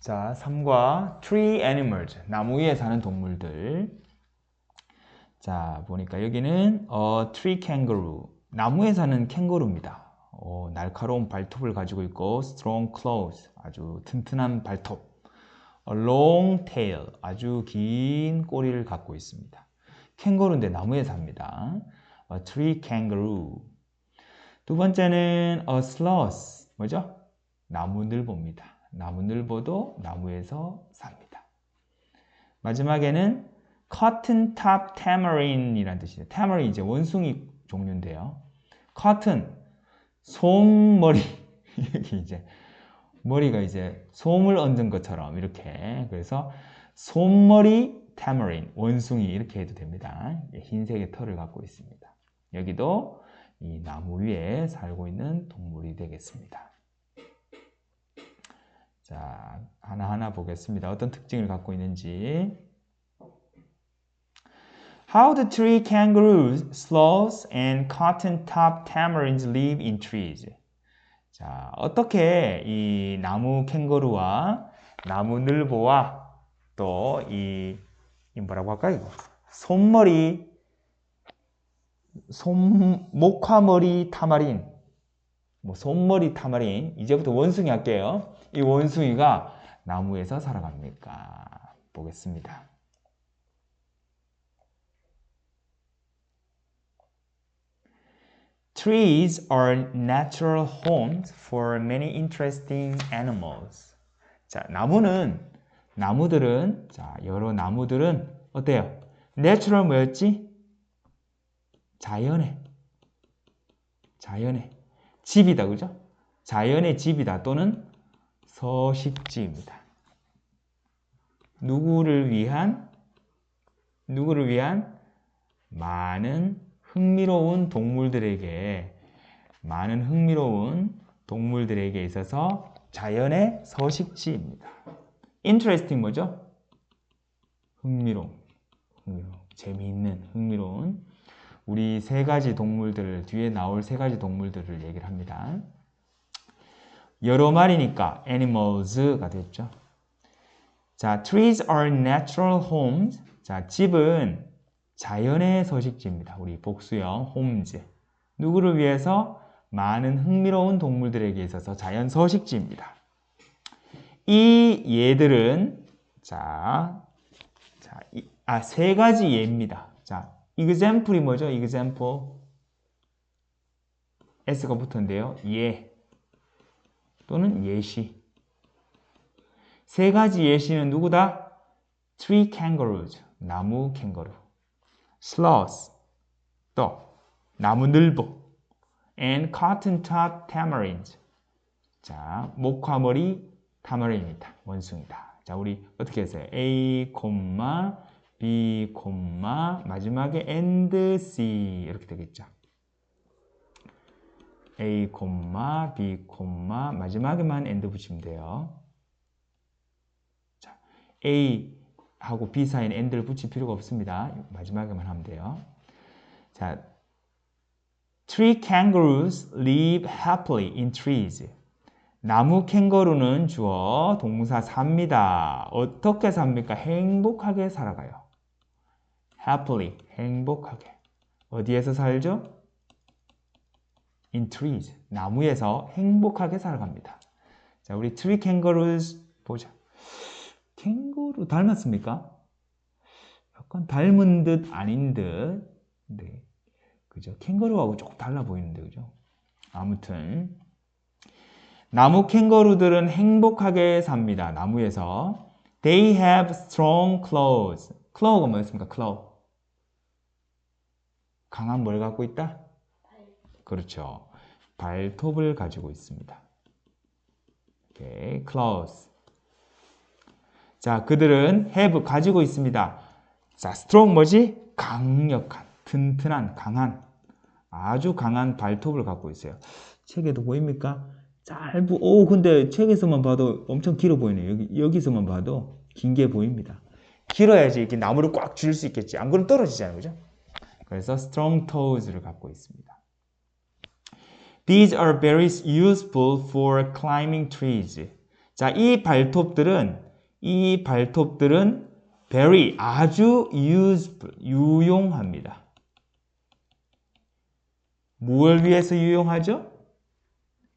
자, 3과 tree animals, 나무 위에 사는 동물들. 자, 보니까 여기는 tree kangaroo, 나무에 사는 캥거루입니다. 날카로운 발톱을 가지고 있고 strong claws, 아주 튼튼한 발톱. A long tail, 아주 긴 꼬리를 갖고 있습니다. 캥거루인데 나무에 삽니다. A tree kangaroo. 두 번째는 a sloth, 뭐죠? 나무늘보입니다. 나무늘보도 나무에서 삽니다. 마지막에는 cotton top tamarind이라는 뜻이에요. tamarind 이제 원숭이 종류인데요. cotton, 솜머리. 여기 이제 머리가 이제 솜을 얹은 것처럼 이렇게, 그래서 솜머리 타마린, 원숭이 이렇게 해도 됩니다. 흰색의 털을 갖고 있습니다. 여기도 이 나무 위에 살고 있는 동물이 되겠습니다. 자, 하나하나 보겠습니다. 어떤 특징을 갖고 있는지. How the tree kangaroos, sloths, and cotton-top tamarinds live in trees. 자, 어떻게 이 나무 캥거루와 나무 늘보와 또 이 뭐라고 할까요? 이거? 목화머리 타마린, 손머리 타마린, 이제부터 원숭이 할게요. 이 원숭이가 나무에서 살아갑니까? 보겠습니다. Trees are natural homes for many interesting animals. 자, 나무들은, 자, 여러 나무들은 어때요? Natural 뭐였지? 자연의 집이다, 그죠? 자연의 집이다 또는 서식지입니다. 누구를 위한 많은 흥미로운 동물들에게 있어서 자연의 서식지입니다. Interesting 뭐죠? 흥미로운, 재미있는, 흥미로운. 우리 세 가지 동물들, 뒤에 나올 세 가지 동물들을 얘기를 합니다. 여러 마리니까 animals가 됐죠. 자, trees are natural homes. 자, 집은 자연의 서식지입니다. 우리 복수형 homes. 누구를 위해서? 많은 흥미로운 동물들에게 있어서 자연 서식지입니다. 이 예들은 세 가지 예입니다. 자, example이 뭐죠? example. s가 붙었는데요. 예 또는 예시. 세 가지 예시는 누구다? tree kangaroos, 나무 캥거루. sloth, 또 나무늘보. and cotton-top tamarinds. 자, 목화머리 타마린이다, 원숭이다. 자, 우리 어떻게 했어요? A, B, 마지막에 and C 이렇게 되겠죠. A, B, 마지막에만 and 붙이면 돼요. 자, A 하고 B 사이에 and를 붙일 필요가 없습니다. 마지막에만 하면 돼요. 자, tree kangaroos live happily in trees. 나무 캥거루는 주어 동사 삽니다. 어떻게 삽니까? 행복하게 살아가요. happily, 행복하게. 어디에서 살죠? in trees, 나무에서 행복하게 살아갑니다. 자, 우리 tree kangaroos 보자. 캥거루 닮았습니까? 약간 닮은 듯 아닌 듯. 네, 그죠? 캥거루하고 조금 달라 보이는데, 그죠? 아무튼 나무 캥거루들은 행복하게 삽니다. 나무에서. They have strong claws. claw가 뭐였습니까? claw. 강한 뭘 갖고 있다? 그렇죠. 발톱을 가지고 있습니다. 오케이, claws. 자, 그들은 have 가지고 있습니다. 자, strong 뭐지? 강력한, 튼튼한, 강한, 아주 강한 발톱을 갖고 있어요. 책에도 보입니까? 근데 책에서만 봐도 엄청 길어 보이네요. 여기서만 봐도 긴 게 보입니다. 길어야지 이렇게 나무를 꽉 줄 수 있겠지. 안 그러면 떨어지잖아요, 그죠? 그래서 strong toes를 갖고 있습니다. These are very useful for climbing trees. 자, 이 발톱들은 very 아주 useful, 유용합니다. 무엇을 위해서 유용하죠?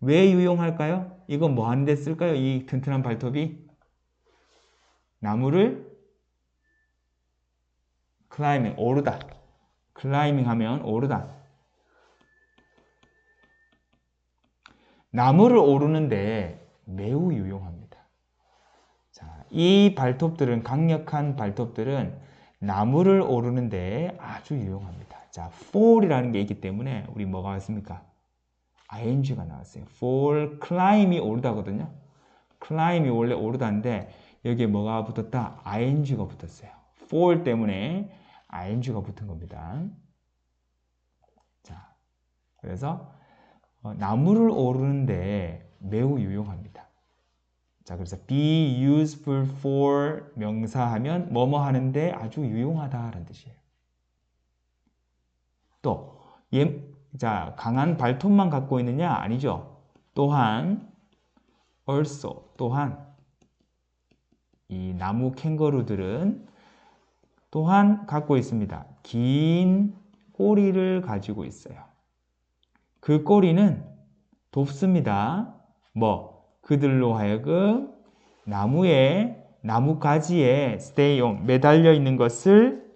왜 유용할까요? 이건 뭐 하는 데 쓸까요? 이 튼튼한 발톱이 나무를 클라이밍, 오르다. 클라이밍 하면 오르다. 나무를 오르는데 매우 유용합니다. 자, 이 발톱들은, 강력한 발톱들은 나무를 오르는데 아주 유용합니다. 자, fall이라는 게 있기 때문에 우리 뭐가 왔습니까? ing가 나왔어요. fall, climb이 오르다거든요. climb이 원래 오르다인데 여기에 뭐가 붙었다? ing가 붙었어요. fall 때문에 ing가 붙은 겁니다. 자, 그래서 나무를 오르는데 매우 유용합니다. 자, 그래서 be useful for 명사하면 뭐뭐 하는데 아주 유용하다라는 뜻이에요. 또 자, 강한 발톱만 갖고 있느냐? 아니죠. 또한 also, 또한 이 나무 캥거루들은 또한 갖고 있습니다. 긴 꼬리를 가지고 있어요. 그 꼬리는 돕습니다. 그들로 하여금 나무가지에 stay on, 매달려 있는 것을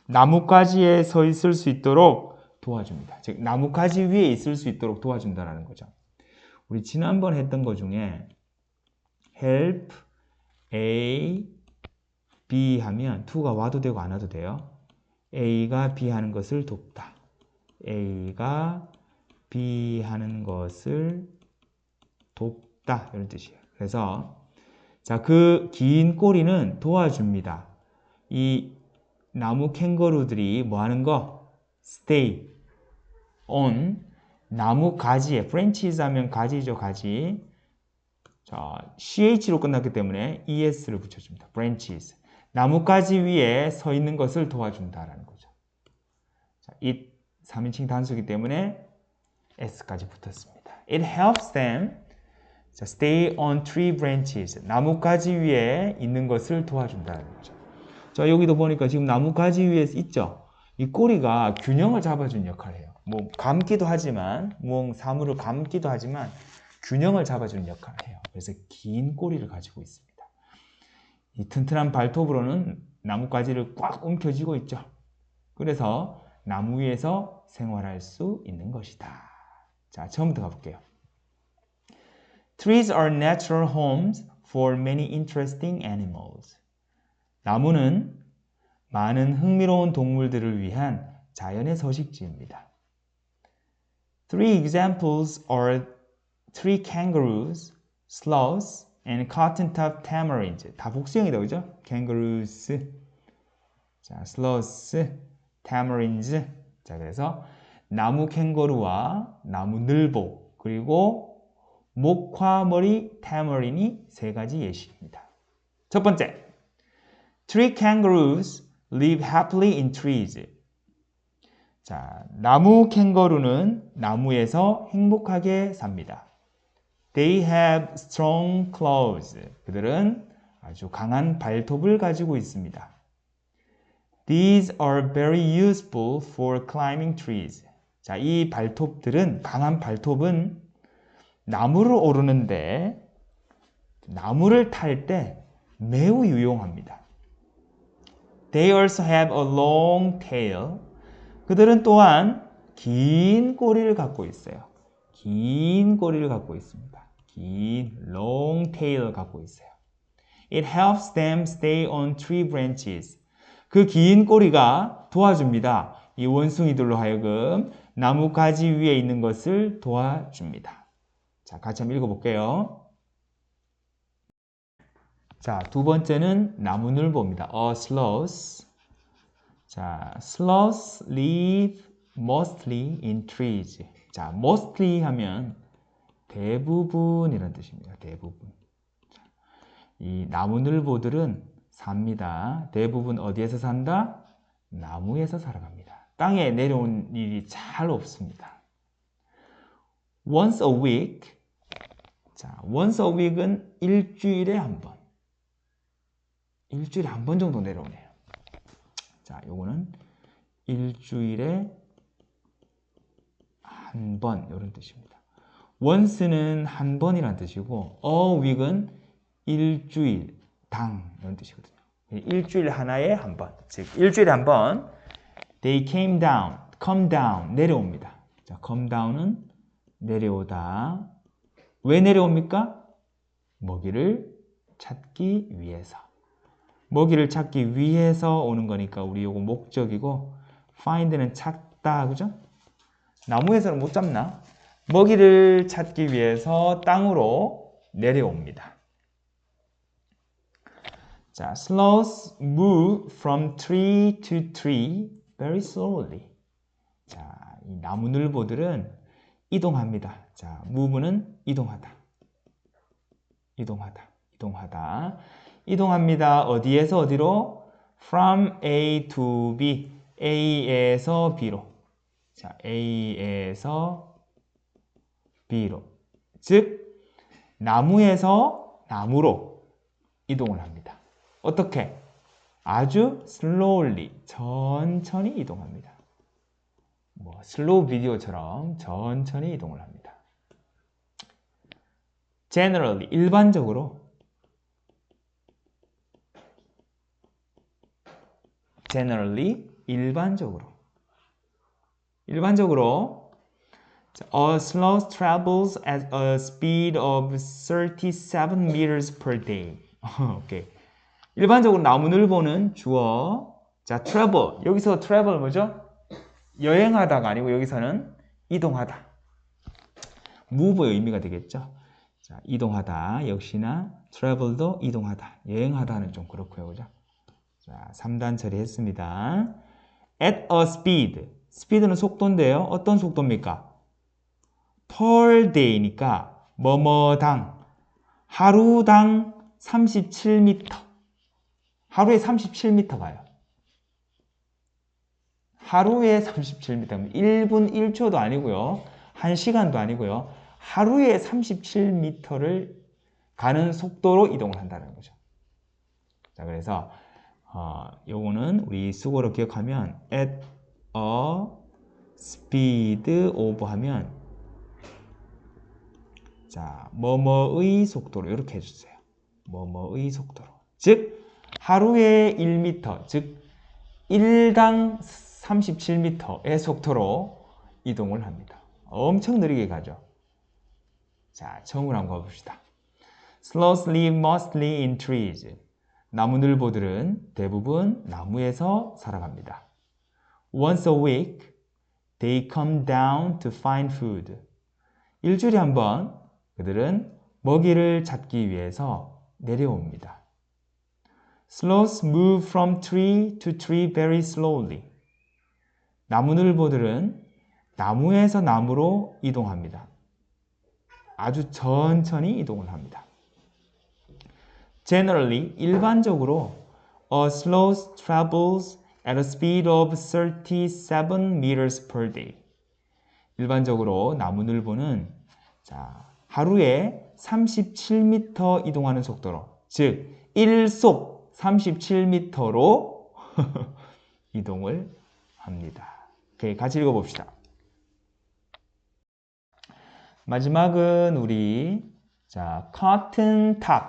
나무가지에 서 있을 수 있도록 도와줍니다. 즉, 나무가지 위에 있을 수 있도록 도와준다는 거죠. 우리 지난번 했던 것 중에 help A, B 하면 to가 와도 되고 안 와도 돼요. A가 B 하는 것을 돕다. A가 B 하는 것을 돕다. 이런 뜻이에요. 그래서 자, 그 긴 꼬리는 도와줍니다. 이 나무 캥거루들이 뭐 하는 거? stay on 나무 가지에, branches 하면 가지죠, 가지. 자, ch로 끝났기 때문에 es를 붙여줍니다. branches. 나뭇가지 위에 서 있는 것을 도와준다라는 거죠. 자, it 3인칭 단수이기 때문에 s까지 붙었습니다. It helps them stay on tree branches. 나뭇가지 위에 있는 것을 도와준다는 거죠. 자, 여기도 보니까 지금 나뭇가지 위에 있죠? 이 꼬리가 균형을 잡아주는 역할을 해요. 감기도 하지만, 사물을 감기도 하지만 균형을 잡아주는 역할을 해요. 그래서 긴 꼬리를 가지고 있습니다. 이 튼튼한 발톱으로는 나뭇가지를 꽉 움켜쥐고 있죠. 그래서 나무 위에서 생활할 수 있는 것이다. 자, 처음부터 가볼게요. Trees are natural homes for many interesting animals. 나무는 많은 흥미로운 동물들을 위한 자연의 서식지입니다. Three examples are tree kangaroos, sloths, and cotton-top tamarinds. 다 복수형이다, 그죠? kangaroos, 자, sloths, tamarinds. 자, 그래서 나무 캥거루와 나무 늘보, 그리고 목화머리 타머린이 세 가지 예시입니다. 첫 번째, tree kangaroos live happily in trees. 자, 나무 캥거루는 나무에서 행복하게 삽니다. They have strong claws. 그들은 아주 강한 발톱을 가지고 있습니다. These are very useful for climbing trees. 자, 이 발톱들은, 강한 발톱은 나무를 오르는데, 나무를 탈 때 매우 유용합니다. They also have a long tail. 그들은 또한 긴 꼬리를 갖고 있어요. 긴 꼬리를 갖고 있습니다. 긴 long tail 갖고 있어요. It helps them stay on tree branches. 그 긴 꼬리가 도와줍니다. 이 원숭이들로 하여금 나무 가지 위에 있는 것을 도와줍니다. 자, 같이 한번 읽어볼게요. 자, 두 번째는 나무늘보입니다. A sloth. 자, sloths live mostly in trees. 자, mostly 하면 대부분이라는 뜻입니다. 대부분. 이 나무늘보들은 삽니다. 대부분 어디에서 산다? 나무에서 살아갑니다. 땅에 내려온 일이 잘 없습니다. Once a week, 자, once a week은 일주일에 한 번. 일주일에 한 번 정도 내려오네요. 자, 요거는 일주일에 한 번 이런 뜻입니다. once는 한 번이라는 뜻이고 a week은 일주일, 당 이런 뜻이거든요. 일주일 하나에 한 번. 즉 일주일에 한 번 they came down, come down 내려옵니다. 자, come down은 내려오다. 왜 내려옵니까? 먹이를 찾기 위해서. 먹이를 찾기 위해서 오는 거니까 우리 요거 목적이고 find는 찾다, 그죠? 나무에서는 못 잡나? 먹이를 찾기 위해서 땅으로 내려옵니다. 자, sloths move from tree to tree very slowly. 자, 이 나무늘보들은 이동합니다. 자, move는 이동하다. 이동하다. 이동하다. 이동합니다. 어디에서 어디로? From A to B. A에서 B로. 자, A에서 B로. 즉, 나무에서 나무로 이동을 합니다. 어떻게? 아주 slowly, 천천히 이동합니다. 뭐 슬로우 비디오처럼 천천히 이동을 합니다. generally, 일반적으로 generally, 일반적으로 a sloth travels at a speed of 37 meters per day. 오케이. 일반적으로 나무늘보는 주어 자, travel. 여기서 travel 뭐죠? 여행하다가 아니고 여기서는 이동하다. move의 의미가 되겠죠. 자, 이동하다. 역시나 travel도 이동하다. 여행하다는 좀 그렇고요. 그죠? 자, 3단 처리했습니다. at a speed. speed는 속도인데요. 어떤 속도입니까? per day니까 뭐뭐당 하루당 37m. 하루에 37m 가요. 하루에 37m. 1분 1초도 아니고요. 1시간도 아니고요. 하루에 37m를 가는 속도로 이동을 한다는 거죠. 자, 그래서 요거는 우리 수고로 기억하면 at a speed of 하면 자, 뭐뭐의 속도로 이렇게 해주세요. 뭐뭐의 속도로. 즉 하루에 1m, 즉 1당 37m의 속도로 이동을 합니다. 엄청 느리게 가죠. 자, 처음으로 한번 가봅시다. Sloths live mostly in trees. 나무늘보들은 대부분 나무에서 살아갑니다. Once a week, they come down to find food. 일주일에 한 번 그들은 먹이를 찾기 위해서 내려옵니다. Sloths move from tree to tree very slowly. 나무늘보들은 나무에서 나무로 이동합니다. 아주 천천히 이동을 합니다. Generally, 일반적으로 a sloth travels at a speed of 37 meters per day. 일반적으로 나무늘보는 자, 하루에 37m 이동하는 속도로, 즉 1속 37m로 이동을 합니다. 오케이, 같이 읽어봅시다. 마지막은 우리 자, cotton top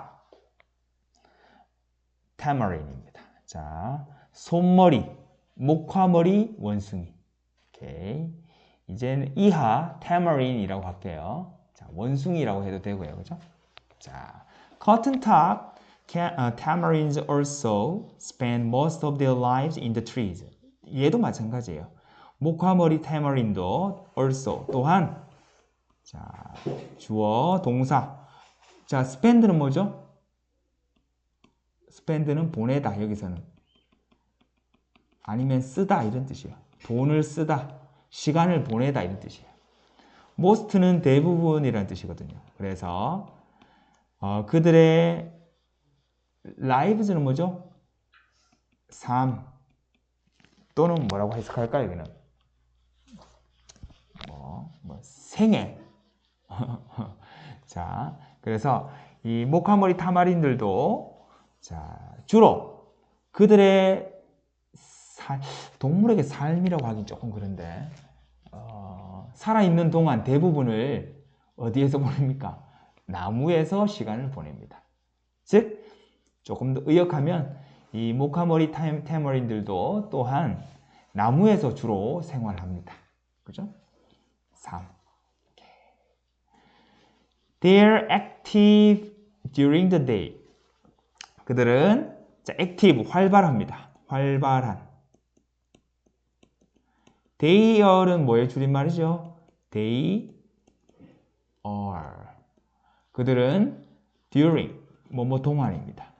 tamarind입니다. 자, 손머리, 목화머리 원숭이. 오케이. 이제는 이하 tamarind이라고 할게요. 자, 원숭이라고 해도 되고요. 그죠? 자, cotton top tamarinds also spend most of their lives in the trees. 얘도 마찬가지예요. 목화머리 tamarind도 also 또한 자, 주어 동사. 자, spend는 뭐죠? spend는 보내다 여기서는 아니면 쓰다 이런 뜻이에요. 돈을 쓰다, 시간을 보내다 이런 뜻이에요. most는 대부분이라는 뜻이거든요. 그래서 그들의 lives는 뭐죠? 삶 또는 뭐라고 해석할까요? 여기는 생애. 자, 그래서 이 목화머리 타마린들도 자, 주로 그들의 동물에게 삶이라고 하긴 조금 그런데 살아있는 동안 대부분을 어디에서 보냅니까? 나무에서 시간을 보냅니다. 즉 조금 더 의역하면 이 목화머리 타마린들도 또한 나무에서 주로 생활합니다. 그죠? 3. They're active during the day. 그들은 자, active, 활발합니다. 활발한. They are은 뭐의 줄임말이죠? They are. 그들은 during, 뭐뭐 동안입니다.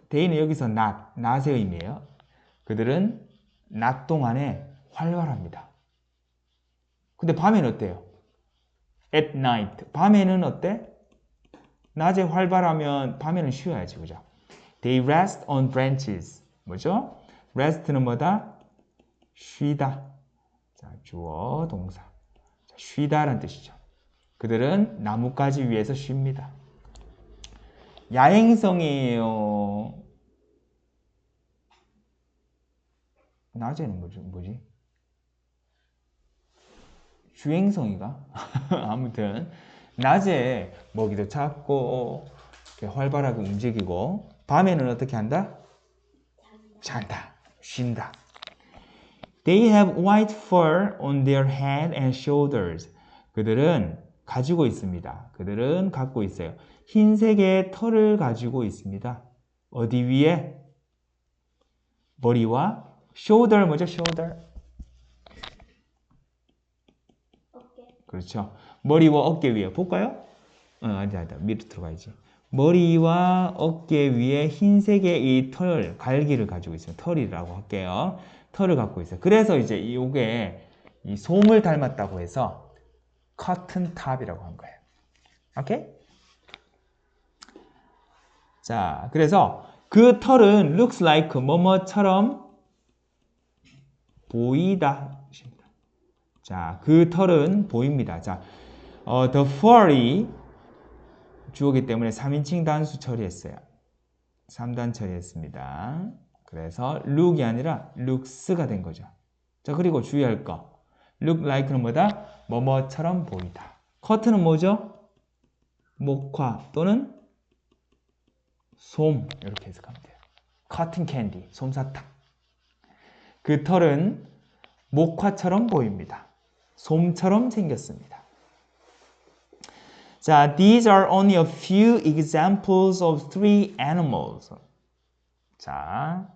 They는 여기서 not의 의미예요. 그들은 낮 동안에 활발합니다. 근데 밤에는 어때요? At night. 밤에는 어때? 낮에 활발하면 밤에는 쉬어야지, 그죠? They rest on branches. 뭐죠? rest는 뭐다? 쉬다. 자, 주어, 동사. 자, 쉬다라는 뜻이죠. 그들은 나뭇가지 위에서 쉽니다. 야행성이에요. 낮에는 뭐지? 주행성이가? 아무튼 낮에 먹이도 찾고 활발하게 움직이고 밤에는 어떻게 한다? 잔다. 쉰다. They have white fur on their head and shoulders. 그들은 가지고 있습니다. 그들은 갖고 있어요. 흰색의 털을 가지고 있습니다. 어디 위에? 머리와 shoulder 뭐죠? shoulder. 어깨. 그렇죠. 머리와 어깨 위에. 볼까요? 아니다. 밑으로 들어가야지. 머리와 어깨 위에 흰색의 이 털, 갈기를 가지고 있어요. 털이라고 할게요. 털을 갖고 있어요. 그래서 이제 이게 이 솜을 닮았다고 해서 커튼 탑이라고 한 거예요. 오케이? 자, 그래서 그 털은 looks like 뭐뭐처럼 보이다. 자, 그 털은 보입니다. 자, the furry 주어기 때문에 3인칭 단수 처리했어요. 3단 처리했습니다. 그래서 look이 아니라 looks가 된 거죠. 자, 그리고 주의할 거. look like는 뭐다? 뭐뭐처럼 보이다. 커트는 뭐죠? 목화 또는 솜 이렇게 해석하면 돼요. cotton candy, 솜사탕. 그 털은 목화처럼 보입니다. 솜처럼 생겼습니다. 자, these are only a few examples of three animals. 자,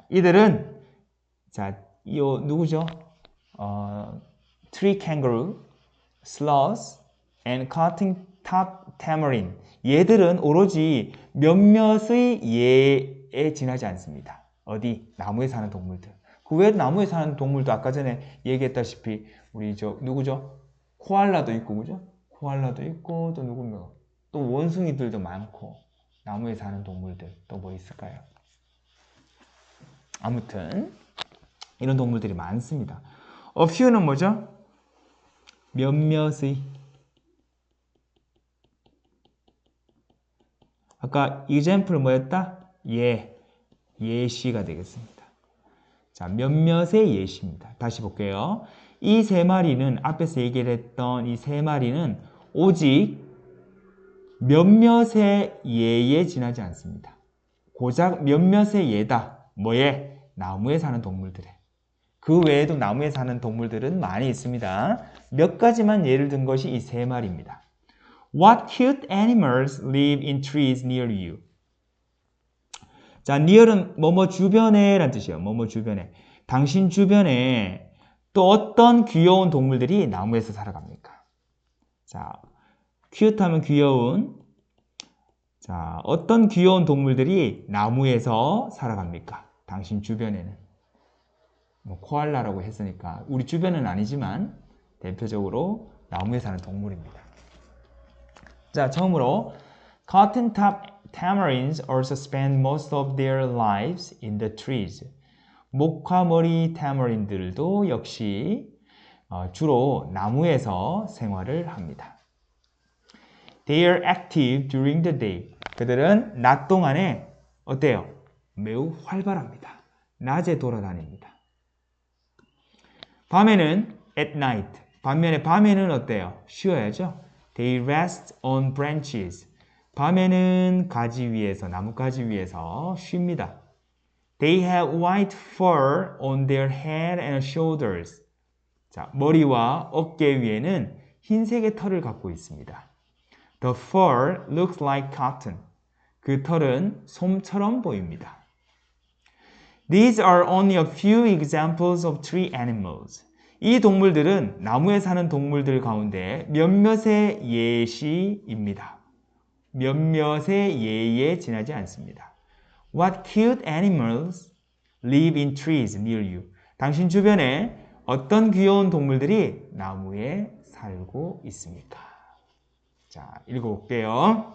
이들은 요 누구죠? tree kangaroo, sloth, and cotton top tamarin. 얘들은 오로지 몇몇의 예에 지나지 않습니다. 어디? 나무에 사는 동물들. 그 외에 나무에 사는 동물도 아까 전에 얘기했다시피 우리 누구죠? 코알라도 있고, 그죠? 코알라도 있고 또 누구며 또 원숭이들도 많고 나무에 사는 동물들 또 뭐 있을까요? 아무튼 이런 동물들이 많습니다. A few는 뭐죠? 몇몇의. 아까 example 뭐였다? 예시가 되겠습니다. 자, 몇몇의 예시입니다. 다시 볼게요. 이 세 마리는 앞에서 얘기를 했던 이 세 마리는 오직 몇몇의 예에 지나지 않습니다. 고작 몇몇의 예다. 뭐에? 나무에 사는 동물들에. 그 외에도 나무에 사는 동물들은 많이 있습니다. 몇 가지만 예를 든 것이 이 세 마리입니다. What cute animals live in trees near you? 자, near은 뭐뭐 주변에 라는 뜻이에요. 뭐뭐 주변에. 당신 주변에 또 어떤 귀여운 동물들이 나무에서 살아갑니까? 자, cute 하면 귀여운. 자, 어떤 귀여운 동물들이 나무에서 살아갑니까? 당신 주변에는. 뭐 코알라라고 했으니까 우리 주변은 아니지만 대표적으로 나무에 사는 동물입니다. 자, 처음으로 cotton top tamarins also spend most of their lives in the trees. 목화머리 타마린들도 역시 주로 나무에서 생활을 합니다. They are active during the day. 그들은 낮 동안에 어때요? 매우 활발합니다. 낮에 돌아다닙니다. 밤에는 at night. 반면에 밤에는 어때요? 쉬어야죠. They rest on branches. 밤에는 가지 위에서, 나뭇가지 위에서 쉽니다. They have white fur on their head and shoulders. 자, 머리와 어깨 위에는 흰색의 털을 갖고 있습니다. The fur looks like cotton. 그 털은 솜처럼 보입니다. These are only a few examples of tree animals. 이 동물들은 나무에 사는 동물들 가운데 몇몇의 예시입니다. 몇몇의 예에 지나지 않습니다. What cute animals live in trees near you? 당신 주변에 어떤 귀여운 동물들이 나무에 살고 있습니까? 자, 읽어볼게요.